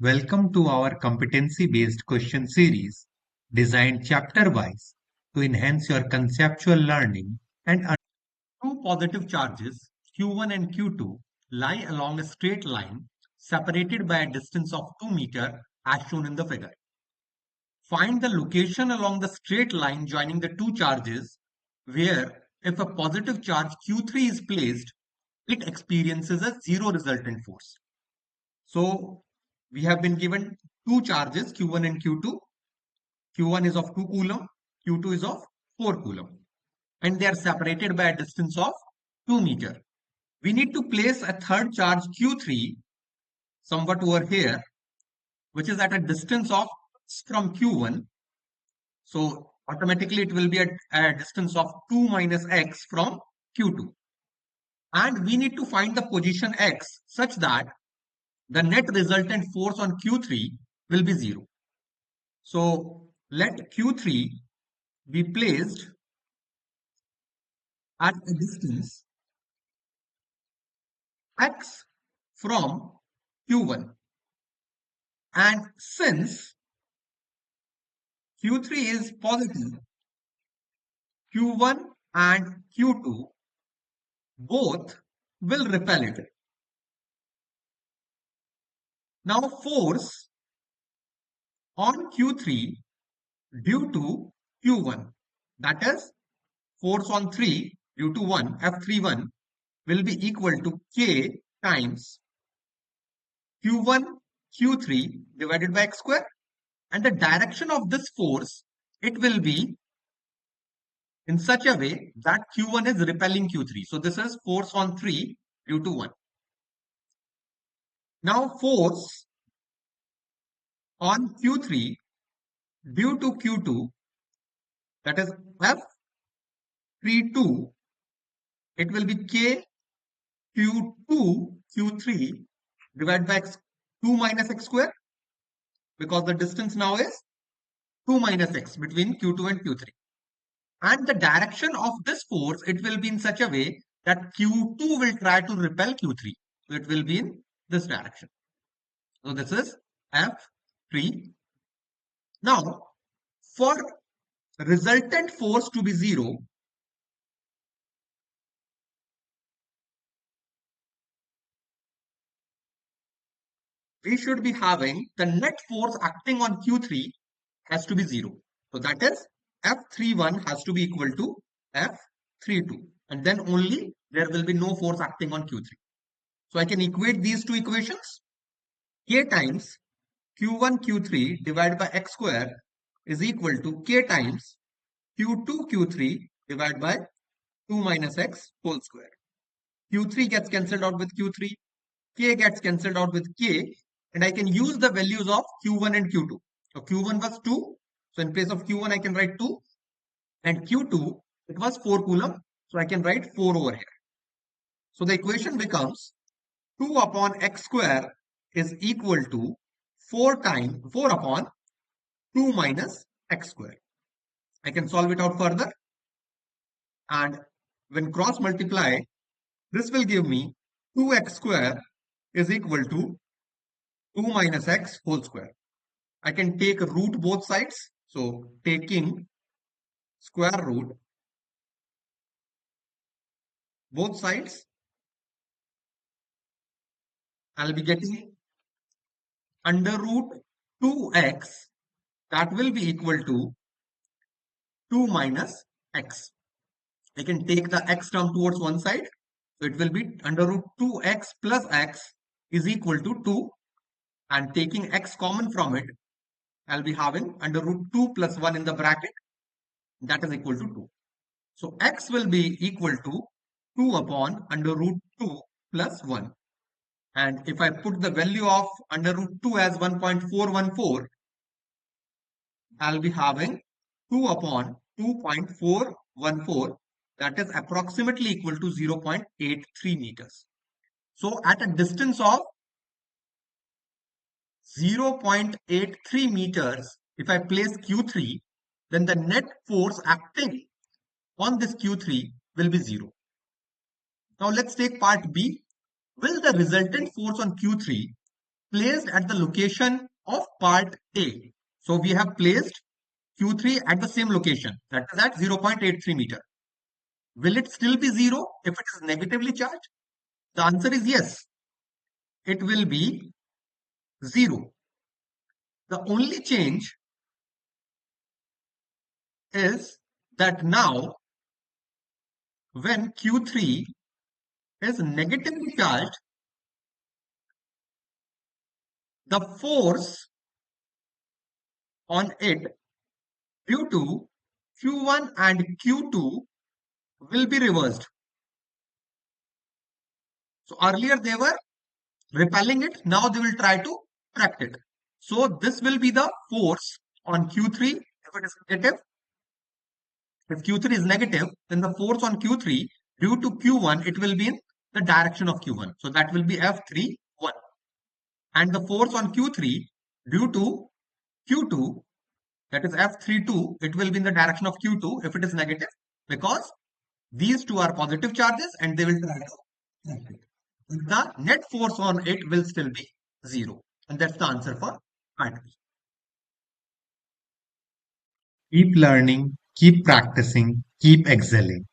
Welcome to our competency-based question series, designed chapter-wise to enhance your conceptual learning and two positive charges, Q1 and Q2, lie along a straight line separated by a distance of 2 meters as shown in the figure. Find the location along the straight line joining the two charges where if a positive charge Q3 is placed, it experiences a zero resultant force. So we have been given two charges Q1 and Q2. Q1 is of 2 coulomb, Q2 is of 4 coulomb, and they are separated by a distance of 2 meter. We need to place a third charge Q3 somewhat over here, which is at a distance of from Q1. So automatically it will be at a distance of 2 minus x from Q2. And we need to find the position x such that the net resultant force on Q3 will be 0. So let Q3 be placed at a distance x from Q1. And since Q3 is positive, Q1 and Q2 both will repel it. Now force on Q3 due to Q1, that is force on 3 due to 1, F31 will be equal to K times Q1 Q3 divided by x square, and the direction of this force, it will be in such a way that Q1 is repelling Q3. So this is force on 3 due to 1. Now force on Q3 due to Q2, that is F32, it will be K Q2 Q3 divided by 2 minus x square, because the distance now is 2 minus x between Q2 and Q3. And the direction of this force, it will be in such a way that Q2 will try to repel Q3. So it will be in this direction. So this is F3. Now, for resultant force to be 0, we should be having the net force acting on Q3 has to be 0. So that is F31 has to be equal to F32. And then only there will be no force acting on Q3. So I can equate these two equations. K times Q1 Q3 divided by x square is equal to K times Q2 Q3 divided by 2 minus x whole square. Q3 gets cancelled out with Q3. K gets cancelled out with K. And I can use the values of Q1 and Q2. So Q1 was 2. So in place of Q1, I can write 2. And Q2, it was 4 coulomb. So I can write 4 over here. So the equation becomes 2 upon x square is equal to 4 upon 2 minus x square. I can solve it out further. And when cross multiply, this will give me 2x square is equal to 2 minus x whole square. I can take root both sides. So taking square root both sides, I'll be getting under root 2x, that will be equal to 2 minus x. I can take the x term towards one side. So it will be under root 2x plus x is equal to 2. And taking x common from it, I'll be having under root 2 plus 1 in the bracket. That is equal to 2. So x will be equal to 2 upon under root 2 plus 1. And if I put the value of under root 2 as 1.414, I'll be having 2 upon 2.414, that is approximately equal to 0.83 meters. So at a distance of 0.83 meters, if I place Q3, then the net force acting on this Q3 will be 0. Now let's take part B. Will the resultant force on Q3 placed at the location of part A. So we have placed Q3 at the same location, that is at 0.83 meter. Will it still be 0 if it is negatively charged? The answer is yes, it will be 0. The only change is that now when Q3 is negatively charged, the force on it due to Q1 and Q2 will be reversed. So earlier they were repelling it, now they will try to attract it. So this will be the force on Q3 if it is negative. If Q3 is negative, then the force on Q3 due to Q1, it will be in the direction of Q1. So that will be F31. And the force on Q3 due to Q2, that is F32, it will be in the direction of Q2 if it is negative, because these two are positive charges and they will try to attract it. The net force on it will still be 0. And that's the answer for part B. Keep learning, keep practicing, keep excelling.